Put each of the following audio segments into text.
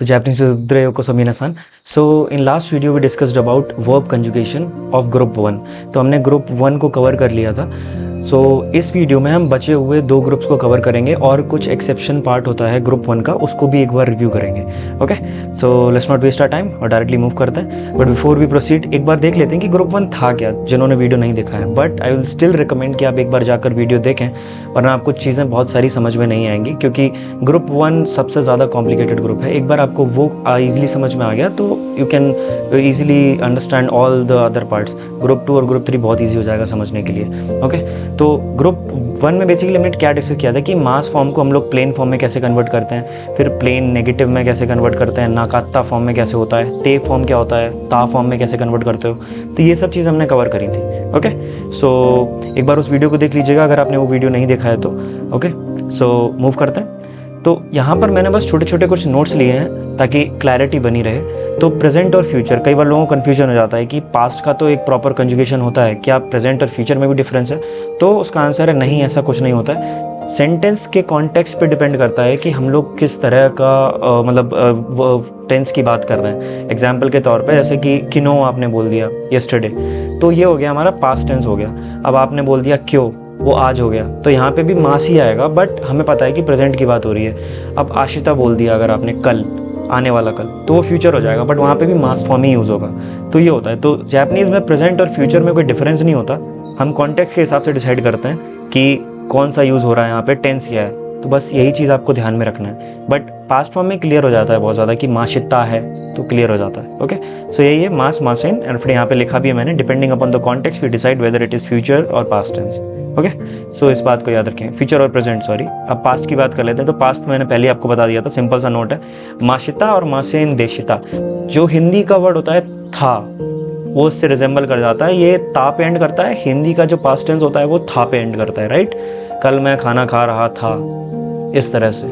तो Japanese Sudre Yokoso Minasan. So in last video we discussed about verb conjugation of group 1. तो हमने group 1 को cover कर लिया था. सो इस वीडियो में हम बचे हुए 2 ग्रुप्स को कवर करेंगे और कुछ एक्सेप्शन पार्ट होता है ग्रुप 1 का, उसको भी एक बार रिव्यू करेंगे. Okay, so let's not waste our time और डायरेक्टली मूव करते हैं. बट बिफोर वी प्रोसीड एक बार देख लेते हैं कि ग्रुप 1 था क्या, जिन्होंने वीडियो नहीं देखा है. But I will still recommend कि आप एक बार जाकर वीडियो देखें, वरना आपको चीज़ें बहुत सारी समझ में नहीं आएंगी, क्योंकि ग्रुप 1 सबसे ज़्यादा कॉम्प्लिकेटेड ग्रुप है. एक बार आपको वो ईजिली समझ में आ गया तो you can easily understand all the other parts. Group 2 और ग्रुप 3 बहुत ईजी हो जाएगा समझने के लिए. ओके, तो ग्रुप 1 में बेसिकली हमने क्या डिस्कस किया था कि मास फॉर्म को हम लोग प्लेन फॉर्म में कैसे कन्वर्ट करते हैं, फिर प्लेन नेगेटिव में कैसे कन्वर्ट करते हैं, नाकात्ता फॉर्म में कैसे होता है, ते फॉर्म क्या होता है, ता फॉर्म में कैसे कन्वर्ट करते हो. तो ये सब चीज़ हमने कवर करी थी. ओके, सो एक बार उस वीडियो को देख लीजिएगा अगर आपने वो वीडियो नहीं देखा है तो. ओके, सो मूव करते हैं. तो यहाँ पर मैंने बस छोटे छोटे कुछ नोट्स लिए हैं ताकि क्लैरिटी बनी रहे. तो प्रेजेंट और फ्यूचर, कई बार लोगों को कन्फ्यूजन हो जाता है कि पास्ट का तो एक प्रॉपर कंजुगेशन होता है, क्या प्रेजेंट और फ्यूचर में भी डिफरेंस है? तो उसका आंसर है नहीं, ऐसा कुछ नहीं होता है. सेंटेंस के कॉन्टेक्स्ट पे डिपेंड करता है कि हम लोग किस तरह का टेंस की बात कर रहे हैं. एग्जाम्पल के तौर पे जैसे कि किनो आपने बोल दिया यस्टरडे, तो ये हो गया हमारा पास्ट टेंस हो गया. अब आपने बोल दिया क्यों, वो आज हो गया, तो यहाँ पे भी मास ही आएगा, बट हमें पता है कि प्रेजेंट की बात हो रही है. अब आशिता बोल दिया अगर आपने कल, आने वाला कल, तो वो फ्यूचर हो जाएगा, बट वहाँ पे भी मास फॉर्म ही यूज़ होगा. तो ये होता है. तो जापानीज़ में प्रेजेंट और फ्यूचर में कोई डिफरेंस नहीं होता. हम कॉन्टेक्स्ट के हिसाब से डिसाइड करते हैं कि कौन सा यूज़ हो रहा है, यहाँ पे टेंस क्या है. तो बस यही चीज़ आपको ध्यान में रखना है. बट पास्ट फॉर्म में क्लियर हो जाता है बहुत ज़्यादा कि माशिता है, तो क्लियर हो जाता है. ओके, सो यही है मास, मासेन, एंड फिर यहाँ पे लिखा भी है मैंने, depending upon the context we decide whether it is future और पास्ट टेंस. ओके, सो इस बात को याद रखें, फ्यूचर और प्रेजेंट. सॉरी, अब पास्ट की बात कर लेते हैं. तो पास्ट मैंने पहले आपको बता दिया था, सिंपल सा नोट है. माशिता और मासेन देशिता, जो हिंदी का वर्ड होता है था, वो उससे रिजेंबल कर जाता है. ये ता पे एंड करता है. हिंदी का जो पास्ट टेंस होता है वो था पे एंड करता है. राइट, कल मैं खाना खा रहा था, इस तरह से.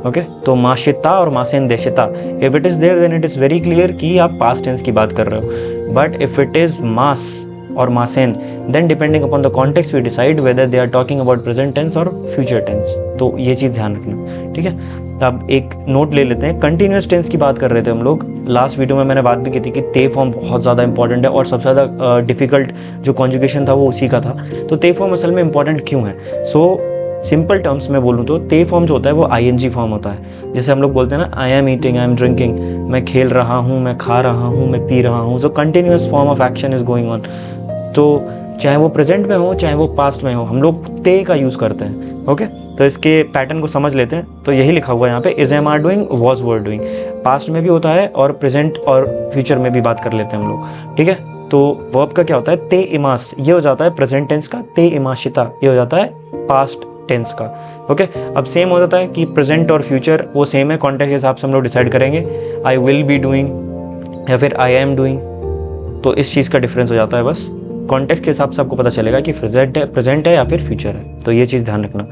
ओके, तो माशिता और मासेन देशिता, if it is there then it is very clear कि आप पास्ट टेंस की बात कर रहे हो. बट इफ इट इज मास और मासेन, then depending upon the context we decide whether they are talking about present tense और फ्यूचर टेंस. तो ये चीज़ ध्यान रखना, ठीक है. अब एक नोट ले लेते हैं. कंटिन्यूस टेंस की बात कर रहे थे हम लोग. लास्ट वीडियो में मैंने बात भी की थी कि ते फॉर्म बहुत ज़्यादा इंपॉर्टेंट है और सबसे ज़्यादा डिफिकल्ट जो कॉन्जुगेशन था वो उसी का था. तो ते फॉर्म असल में इंपॉर्टेंट क्यों है? सो सिंपल टर्म्स में बोलूँ तो ते फॉर्म जो होता है वो आईएनजी फॉर्म होता है. जैसे हम लोग बोलते हैं ना, I am eating, I am drinking, मैं खेल रहा हूँ, मैं खा रहा हूँ, मैं पी रहा हूँ. So continuous form of action is going on. तो चाहे वो प्रेजेंट में हो चाहे वो पास्ट में हो, हम लोग ते का यूज़ करते हैं. ओके, तो इसके पैटर्न को समझ लेते हैं. तो यही लिखा हुआ है यहाँ पे, is am are doing, was were doing. Past में भी होता है और प्रेजेंट और फ्यूचर में भी बात कर लेते हैं हम लोग, ठीक है. तो वर्ब का क्या होता है, ते इमास, ये हो जाता है प्रेजेंट टेंस का. ते इमाशिता, ये हो जाता है पास्ट टेंस का. ओके, अब सेम हो जाता है कि प्रेजेंट और फ्यूचर वो सेम है, कॉन्टेक्स्ट के हिसाब से हम लोग डिसाइड करेंगे. आई विल बी डूइंग या फिर आई एम डूइंग. तो इस चीज़ का डिफरेंस हो जाता है. बस कॉन्टेक्स्ट के हिसाब से आपको पता चलेगा कि प्रेजेंट है या फिर फ्यूचर है. तो ये चीज़ ध्यान रखना.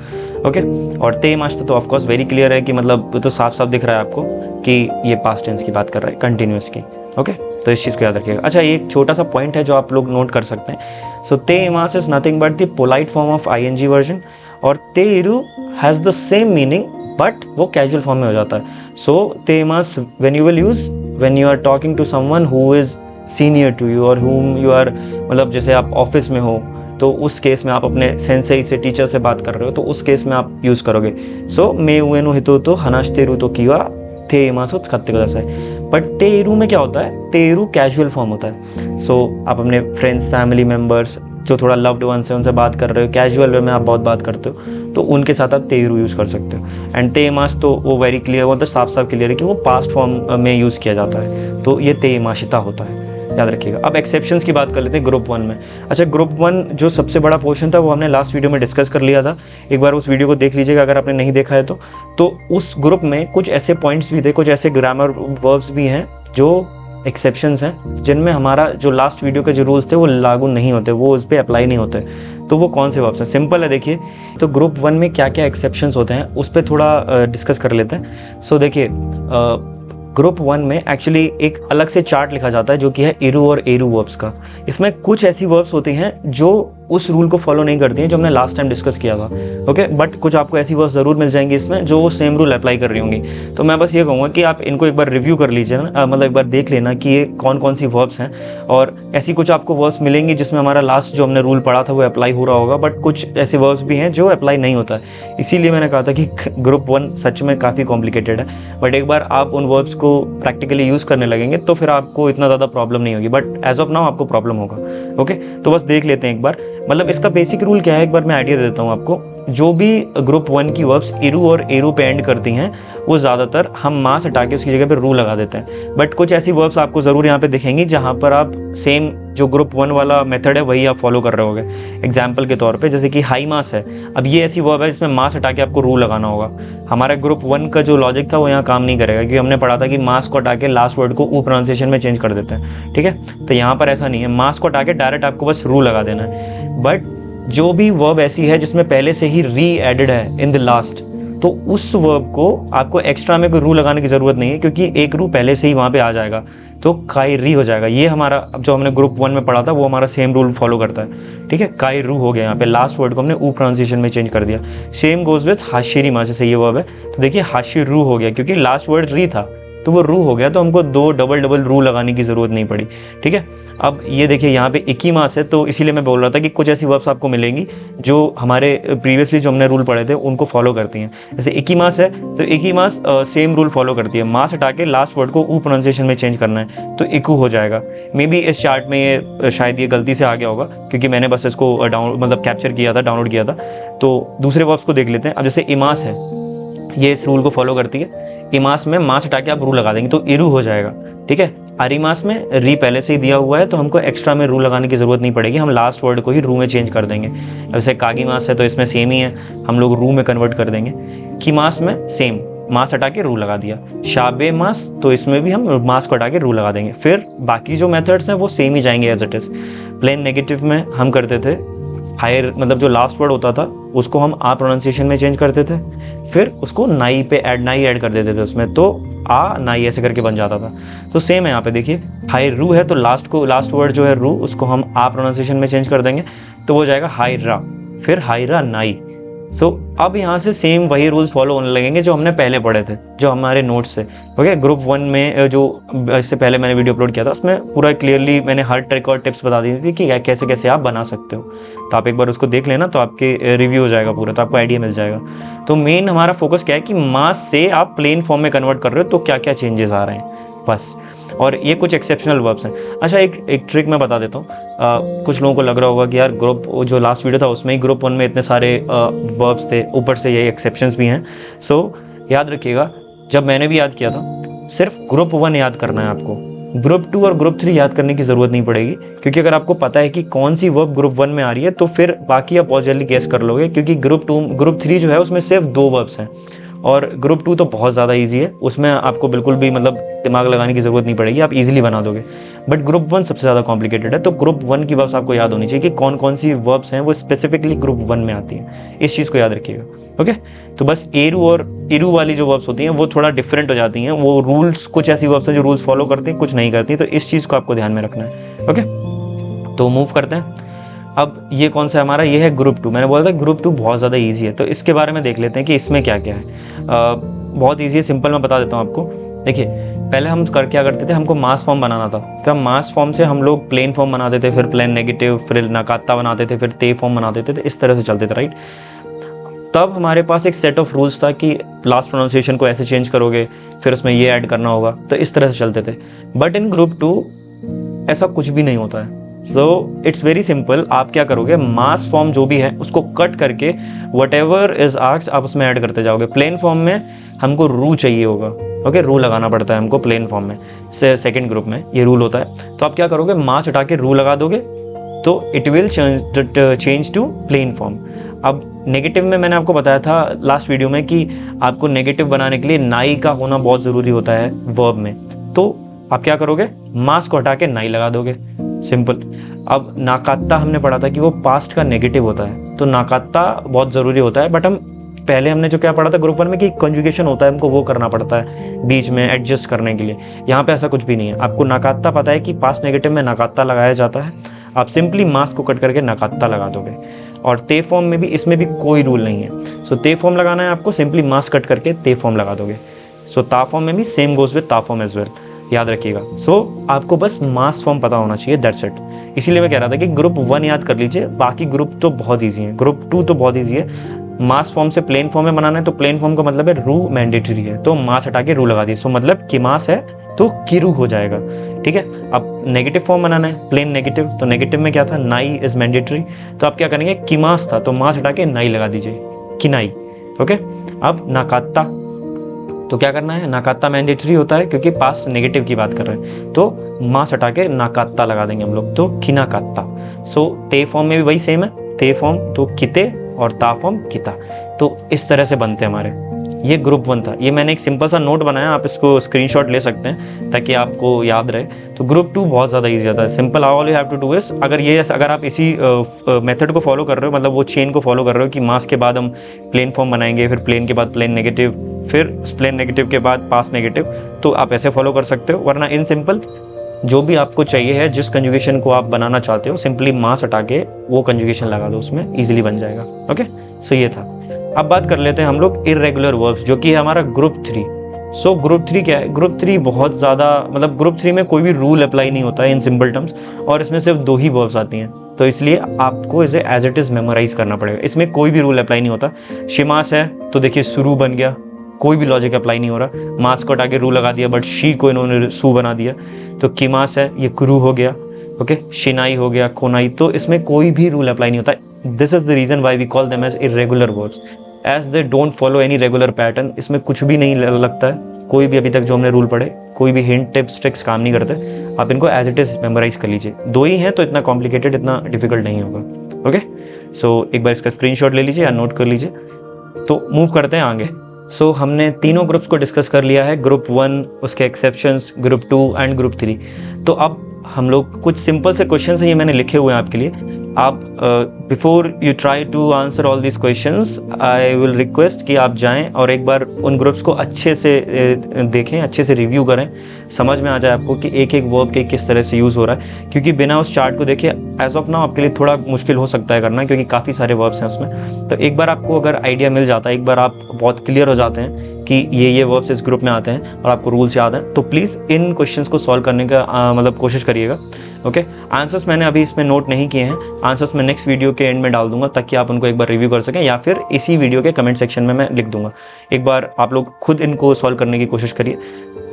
ओके, और ते माश्ता तो ऑफकोर्स वेरी क्लियर है कि मतलब तो साफ साफ दिख रहा है आपको कि ये पास्ट टेंस की बात कर रहा है, कंटिन्यूस की. ओके, तो इस चीज़ को याद रखिएगा. अच्छा, ये एक छोटा सा पॉइंट है जो आप लोग नोट कर सकते हैं. सो ते इमास is nothing but the polite form of ING version, और ते इरू has the same meaning but वो कैजुअल फॉर्म में हो जाता है. सो ते इमास when you will use when you are talking to someone who is senior to you और whom you are, मतलब जैसे आप ऑफिस में हो तो उस केस में आप अपने सेंसेई से, टीचर से बात कर रहे हो, तो उस केस में आप यूज़ करोगे. सो मे उएनो हितो तो हनाश्तेरु तो किवा थे इमासो खाते का जैसा है. बट तेरू में क्या होता है, तेरू कैजुअल फॉर्म होता है. सो आप अपने फ्रेंड्स, फैमिली मेम्बर्स जो थोड़ा लव्ड वंस है उनसे बात कर रहे हो, कैजुअल वे में आप बहुत बात करते हो, तो उनके साथ आप तेरू यूज़ कर सकते हो. एंड ते इमास तो वो वेरी क्लियर, वो तो साफ साफ क्लियर है कि वो पास्ट फॉर्म में यूज़ किया जाता है. तो ये ते इमाशिता होता है, याद रखिएगा. अब एक्सेप्शंस की बात कर लेते हैं ग्रुप 1 में. अच्छा, ग्रुप 1 जो सबसे बड़ा पोर्शन था वो हमने लास्ट वीडियो में डिस्कस कर लिया था. एक बार उस वीडियो को देख लीजिएगा अगर आपने नहीं देखा है तो उस ग्रुप में कुछ ऐसे पॉइंट्स भी थे, कुछ ऐसे ग्रामर वर्ब्स भी हैं जो एक्सेप्शंस हैं, जिनमें हमारा जो लास्ट वीडियो के जो रूल्स थे वो लागू नहीं होते, वो उस पर अप्लाई नहीं होते. तो वो कौन से वर्ब्स हैं? सिंपल है, देखिए. तो ग्रुप 1 में क्या क्या एक्सेप्शंस होते हैं उस पर थोड़ा डिस्कस कर लेते हैं. सो देखिए, ग्रुप 1 में एक्चुअली एक अलग से चार्ट लिखा जाता है जो कि है इरू और एरू वर्ब्स का. इसमें कुछ ऐसी वर्ब्स होती हैं जो उस रूल को फॉलो नहीं करती हैं जो हमने लास्ट टाइम डिस्कस किया था। ओके, बट कुछ आपको ऐसी वर्ब्स ज़रूर मिल जाएंगी इसमें जो वो सेम रूल अप्लाई कर रही होंगी। तो मैं बस ये कहूँगा कि आप इनको एक बार रिव्यू कर लीजिए ना, मतलब एक बार देख लेना कि ये कौन कौन सी वर्ब्स हैं। और ऐसी कुछ आपको वर्ब्स मिलेंगी जिसमें हमारा लास्ट जो हमने रूल पढ़ा था वो अप्लाई हो रहा होगा, बट कुछ ऐसे वर्ब्स भी हैं जो अप्लाई नहीं होता है। इसीलिए मैंने कहा था कि ग्रुप 1 सच में काफ़ी कॉम्प्लिकेटेड है, बट एक बार आप उन वर्ब्स को प्रैक्टिकली यूज़ करने लगेंगे तो फिर आपको इतना ज़्यादा प्रॉब्लम नहीं होगी, बट एज ऑफ नाउ आपको प्रॉब्लम होगा। ओके, तो बस देख लेते हैं एक बार, मतलब इसका बेसिक रूल क्या है एक बार मैं आइडिया देता हूँ आपको। जो भी ग्रुप 1 की वर्ब्स इरू और एरू पे एंड करती हैं वो ज़्यादातर हम मास हटा के उसकी जगह पे रू लगा देते हैं, बट कुछ ऐसी वर्ब्स आपको ज़रूर यहाँ पे दिखेंगी जहाँ पर आप सेम जो ग्रुप 1 वाला मेथड है वही आप फॉलो कर रहे होगे। एग्जाम्पल के तौर पे जैसे कि हाई मास है, अब ये ऐसी वर्ब है जिसमें मास हटा के आपको रू लगाना होगा। हमारा ग्रुप 1 का जो लॉजिक था वो यहाँ काम नहीं करेगा, क्योंकि हमने पढ़ा था कि मास को हटा के लास्ट वर्ड को ऊ प्रोनाउंसिएशन में चेंज कर देते हैं। ठीक है, तो यहाँ पर ऐसा नहीं है, मास को हटा के डायरेक्ट आपको बस रू लगा देना है। बट जो भी वर्ब ऐसी है जिसमें पहले से ही री एडेड है इन द लास्ट, तो उस वर्ब को आपको एक्स्ट्रा में कोई रू लगाने की ज़रूरत नहीं है, क्योंकि एक रू पहले से ही वहाँ पे आ जाएगा, तो काई री हो जाएगा। ये हमारा जो हमने ग्रुप 1 में पढ़ा था वो हमारा सेम रूल फॉलो करता है। ठीक है, काई रू हो गया, यहाँ पे लास्ट वर्ड को हमने ऊ प्रोनाउंसिएशन में चेंज कर दिया। सेम गोज विथ हाशिरी माँ, जैसे ये वर्ब है तो देखिए हाशिर रू हो गया, क्योंकि लास्ट वर्ड री था तो वो रू हो गया, तो हमको दो डबल रू लगाने की ज़रूरत नहीं पड़ी। ठीक है, अब ये देखिए यहाँ पे इकीमास है, तो इसीलिए मैं बोल रहा था कि कुछ ऐसी वर्ब्स आपको मिलेंगी जो हमारे प्रीवियसली जो हमने रूल पढ़े थे उनको फॉलो करती हैं। जैसे इकीमास है तो इकीमास सेम रूल फॉलो करती है, मास हटा के लास्ट वर्ड को ऊ प्रोनाउंसिएशन में चेंज करना है तो इकू हो जाएगा। मे बी इस चार्ट में ये शायद ये गलती से आ गया होगा, क्योंकि मैंने बस इसको मतलब कैप्चर किया था, डाउनलोड किया था। तो दूसरे वर्ब्स को देख लेते हैं। अब जैसे इमास है, ये इस रूल को फॉलो करती है। इमास में मास हटा के आप रू लगा देंगे तो इरू हो जाएगा। ठीक है, अरिमास में री पहले से ही दिया हुआ है तो हमको एक्स्ट्रा में रू लगाने की ज़रूरत नहीं पड़ेगी, हम लास्ट वर्ड को ही रू में चेंज कर देंगे। जैसे कागीमास है तो इसमें सेम ही है, हम लोग रू में कन्वर्ट कर देंगे। कीमास में सेम, मास हटा के रू लगा दिया। शाबे मास, तो इसमें भी हम मास को हटा के रू लगा देंगे। फिर बाकी जो मेथड्स हैं वो सेम ही जाएंगे as it is. Plain negative में हम करते थे हायर, मतलब जो लास्ट वर्ड होता था उसको हम आ प्रोनाउंसिएशन में चेंज करते थे, फिर उसको नाई पे नाई ऐड कर देते थे उसमें, तो आ नाई ऐसे करके बन जाता था। तो सेम है यहाँ पे देखिए, हाई रू है तो लास्ट वर्ड जो है रू उसको हम आ प्रोनाउंसिएशन में चेंज कर देंगे तो वो जाएगा हाई रा, फिर हाई रा नाई। सो अब यहाँ से सेम वही रूल्स फॉलो होने लगेंगे जो हमने पहले पढ़े थे, जो हमारे नोट्स से। ओके, ग्रुप 1 में जो इससे पहले मैंने वीडियो अपलोड किया था उसमें पूरा क्लियरली मैंने हर ट्रिक और टिप्स बता दी थी कि कैसे कैसे आप बना सकते हो। तो आप एक बार उसको देख लेना तो आपके रिव्यू हो जाएगा पूरा, तो आपको आइडिया मिल जाएगा। तो मेन हमारा फोकस क्या है कि मास से आप प्लेन फॉर्म में कन्वर्ट कर रहे हो तो क्या क्या चेंजेस आ रहे हैं बस। और ये कुछ एक्सेप्शनल वर्ब्स हैं। अच्छा, एक ट्रिक मैं बता देता हूँ। कुछ लोगों को लग रहा होगा कि यार ग्रुप जो लास्ट वीडियो था उसमें ही ग्रुप 1 में इतने सारे वर्ब्स थे, ऊपर से ये एक्सेप्शंस भी हैं। सो याद रखिएगा, जब मैंने भी याद किया था सिर्फ ग्रुप 1 याद करना है आपको, ग्रुप 2 और ग्रुप 3 याद करने की ज़रूरत नहीं पड़ेगी, क्योंकि अगर आपको पता है कि कौन सी वर्ब ग्रुप 1 में आ रही है तो फिर बाकी आप बहुत जल्दी गेस कर लोगे, क्योंकि ग्रुप 3 जो है उसमें सिर्फ 2 वर्ब्स हैं और ग्रुप 2 तो बहुत ज़्यादा इजी है, उसमें आपको बिल्कुल भी मतलब दिमाग लगाने की ज़रूरत नहीं पड़ेगी, आप इजीली बना दोगे। बट ग्रुप 1 सबसे ज़्यादा कॉम्प्लिकेटेड है, तो ग्रुप 1 की वर्ब्स आपको याद होनी चाहिए कि कौन कौन सी वर्ब्स हैं वो स्पेसिफिकली ग्रुप 1 में आती हैं, इस चीज़ को याद रखिएगा। ओके, तो बस एरू और इरू वाली जो वर्ब्स होती हैं वो थोड़ा डिफरेंट हो जाती हैं, वो रूल्स, कुछ ऐसी वर्ब्स हैं जो रूल्स फॉलो करती हैं, कुछ नहीं करती, तो इस चीज़ को आपको ध्यान में रखना है। ओके, तो मूव करते हैं। अब ये कौन सा है हमारा, ये है ग्रुप 2। मैंने बोला था ग्रुप 2 बहुत ज़्यादा ईजी है, तो इसके बारे में देख लेते हैं कि इसमें क्या क्या है। बहुत ईजी है, सिंपल मैं बता देता हूँ आपको। देखिए, पहले हम क्या करते थे, हमको मास फॉर्म बनाना था, फिर हम मास फॉर्म से हम लोग प्लेन फॉर्म बनाते थे, फिर प्लेन नेगेटिव, फिर नकाता बनाते थे, फिर ते फॉर्म बना देते थे, इस तरह से चलते थे, राइट। तब हमारे पास एक सेट ऑफ रूल्स था कि लास्ट प्रोनाउंसिएशन को ऐसे चेंज करोगे, फिर उसमें ये ऐड करना होगा, तो इस तरह से चलते थे। बट इन ग्रुप 2 ऐसा कुछ भी नहीं होता है। सो इट्स वेरी सिंपल, आप क्या करोगे, मास फॉर्म जो भी है उसको कट करके वट एवर इज आस्क्ड आप उसमें ऐड करते जाओगे। प्लेन फॉर्म में हमको रू चाहिए होगा, ओके, रू लगाना पड़ता है हमको प्लेन फॉर्म में, सेकेंड ग्रुप में ये रूल होता है। तो आप क्या करोगे, मास हटा के रू लगा दोगे तो it will change to plain form. अब नेगेटिव में मैंने आपको बताया था लास्ट वीडियो में कि आपको नेगेटिव बनाने के लिए नाई का होना बहुत ज़रूरी होता है वर्ब में, तो आप क्या करोगे, मास को हटा के नाई लगा दोगे, सिंपल। अब नाकात्ता हमने पढ़ा था कि वो पास्ट का नेगेटिव होता है, तो नाकात्ता बहुत ज़रूरी होता है, बट पहले हमने जो क्या पढ़ा था ग्रुप 1 में कि कंजुगेशन होता है, हमको वो करना पड़ता है बीच में एडजस्ट करने के लिए। यहाँ पे ऐसा कुछ भी नहीं है, आपको नाकात्ता पता है कि पास्ट नेगेटिव में नाकात्ता लगाया जाता है। आप सिंपली मास को कट करके नकात्ता लगा दोगे। और ते फॉर्म में भी, इसमें भी कोई रूल नहीं है। सो ते फॉर्म लगाना है आपको, सिंपली मास कट करके ते फॉर्म लगा दोगे। सो ता फॉर्म में भी सेम गोज विद ता फॉर्म एज वेल, याद रखिएगा। सो आपको बस मास फॉर्म पता होना चाहिए, दैट्स इट। इसीलिए मैं कह रहा था कि ग्रुप 1 याद कर लीजिए, बाकी ग्रुप तो बहुत ईजी है, ग्रुप 2 तो बहुत ईजी है। मास फॉर्म से प्लेन फॉर्म में बनाना है, तो प्लेन फॉर्म का मतलब है रू मैंडेटरी है, तो मास हटा के रू लगा दी। सो मतलब कि मास है तो किरू हो जाएगा, ठीक है। अब नेगेटिव फॉर्म बनाना है, प्लेन नेगेटिव, तो नेगेटिव में क्या था, नाई इज मैंडेटरी, तो आप क्या करेंगे, किमास था तो मास हटा के नाई लगा दीजिए, किनाई, ओके। अब नाकात्ता, तो क्या करना है, नाकात्ता मैंडेटरी होता है क्योंकि पास्ट नेगेटिव की बात कर रहे हैं, तो मास हटा के नाकात्ता लगा देंगे हम लोग, तो खिनाकात्ता। सो ते फॉर्म में भी वही सेम है, ते फॉर्म तो किते और ता फॉर्म किता। तो इस तरह से बनते हैं हमारे। ये ग्रुप 1 था, ये मैंने एक सिंपल सा नोट बनाया, आप इसको स्क्रीनशॉट ले सकते हैं ताकि आपको याद रहे। तो ग्रुप 2 बहुत ज़्यादा ईजी आता है, simple, all you have to do is, अगर आप इसी मेथड को फॉलो कर रहे हो, मतलब वो चेन को फॉलो कर रहे हो कि मास के बाद हम प्लेन फॉर्म बनाएंगे, फिर प्लेन के बाद प्लेन नेगेटिव, फिर प्लेन नेगेटिव के बाद पास नेगेटिव, तो आप ऐसे फॉलो कर सकते हो। वरना इन सिंपल जो भी आपको चाहिए है, जिस कंजुगेशन को आप बनाना चाहते हो, सिंपली मास हटा के वो कंजुगेशन लगा दो, उसमें इजीली बन जाएगा, ओके। सो ये था। अब बात कर लेते हैं हम लोग इर्रेगुलर वर्ब्स, जो कि है हमारा ग्रुप 3। सो ग्रुप 3 क्या है, ग्रुप 3 बहुत ज़्यादा, मतलब ग्रुप 3 में कोई भी रूल अप्लाई नहीं होता है इन सिंपल टर्म्स, और इसमें सिर्फ 2 ही वर्ब्स आती हैं, तो इसलिए आपको इसे एज इट इज़ मेमोराइज करना पड़ेगा। इसमें कोई भी रूल अप्लाई नहीं होता। शिमास है तो देखिए शुरू बन गया, कोई भी लॉजिक अप्लाई नहीं हो रहा, मास को हटा के रू लगा दिया, बट शी को इन्होंने सू बना दिया, तो किमास है, ये क्रू हो गया, ओके। शिनाई हो गया, खोनाई, तो इसमें कोई भी रूल अप्लाई नहीं होता। This is the reason why we call them as irregular verbs, as they don't follow any regular pattern. इसमें कुछ भी नहीं लगता है, कोई भी अभी तक जो हमने रूल पढ़े, कोई भी हिंट टिप्स ट्रिक्स काम नहीं करते। आप इनको एज इट इज मेमोराइज कर लीजिए, 2 ही हैं तो इतना कॉम्प्लिकेटेड, इतना डिफिकल्ट नहीं होगा, ओके। सो एक बार इसका स्क्रीनशॉट ले लीजिए या नोट कर लीजिए। तो मूव करते हैं आगे। सो हमने तीनों ग्रुप्स को डिस्कस कर लिया है, ग्रुप 1, उसके एक्सेप्शंस, ग्रुप 2 एंड ग्रुप 3। तो अब हम लोग कुछ सिंपल से क्वेश्चंस हैं, ये मैंने लिखे हुए हैं आपके लिए। आप before you try to answer all this questions, I will request कि आप जाएं और एक बार उन ग्रुप्स को अच्छे से देखें, अच्छे से रिव्यू करें, समझ में आ जाए आपको कि एक एक वर्ब के किस तरह से यूज़ हो रहा है। क्योंकि बिना उस चार्ट को देखे एज ऑफ नाउ आपके लिए थोड़ा मुश्किल हो सकता है करना, क्योंकि काफ़ी सारे वर्ब्स हैं उसमें। तो एक बार आपको अगर आइडिया मिल जाता है, एक बार आप बहुत क्लियर हो जाते हैं कि ये वर्ब्स इस ग्रुप में आते हैं और आपको रूल्स याद हैं, तो प्लीज़ इन क्वेश्चंस को सॉल्व करने का मतलब कोशिश करिएगा, ओके। आंसर्स मैंने अभी इसमें नोट नहीं किए हैं, आंसर्स मैं नेक्स्ट वीडियो के एंड में डाल दूंगा ताकि आप उनको एक बार रिव्यू कर सकें, या फिर इसी वीडियो के कमेंट सेक्शन में मैं लिख दूंगा। एक बार आप लोग खुद इनको सॉल्व करने की कोशिश करिए।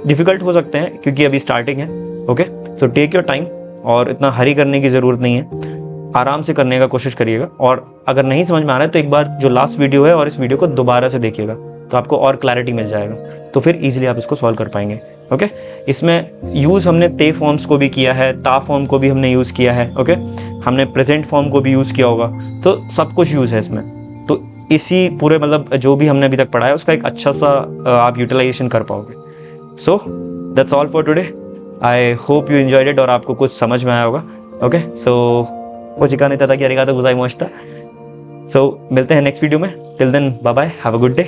डिफ़िकल्ट हो सकते हैं क्योंकि अभी स्टार्टिंग है, okay. So take your time, और इतना हरी करने की ज़रूरत नहीं है, आराम से करने का कोशिश करिएगा। और अगर नहीं समझ में आ रहा है तो एक बार जो लास्ट वीडियो है और इस वीडियो को दोबारा से देखिएगा, तो आपको और क्लैरिटी मिल जाएगा, तो फिर ईजिली आप इसको सॉल्व कर पाएंगे, ओके। इसमें यूज़ हमने ते फॉर्म्स को भी किया है, ता फॉर्म को भी हमने यूज़ किया है, ओके। हमने प्रेजेंट फॉर्म को भी यूज़ किया होगा, तो सब कुछ यूज़ है इसमें। तो इसी पूरे मतलब जो भी हमने अभी तक पढ़ा है उसका एक अच्छा सा आप यूटिलाइजेशन कर पाओगे। So that's all for today, I hope you enjoyed it और आपको कुछ समझ में आया होगा, ओके। सो ओजिकाने तादाकी आरिगातो गोजाइमाशिता। सो मिलते हैं नेक्स्ट वीडियो में, till then bye bye, have a good day.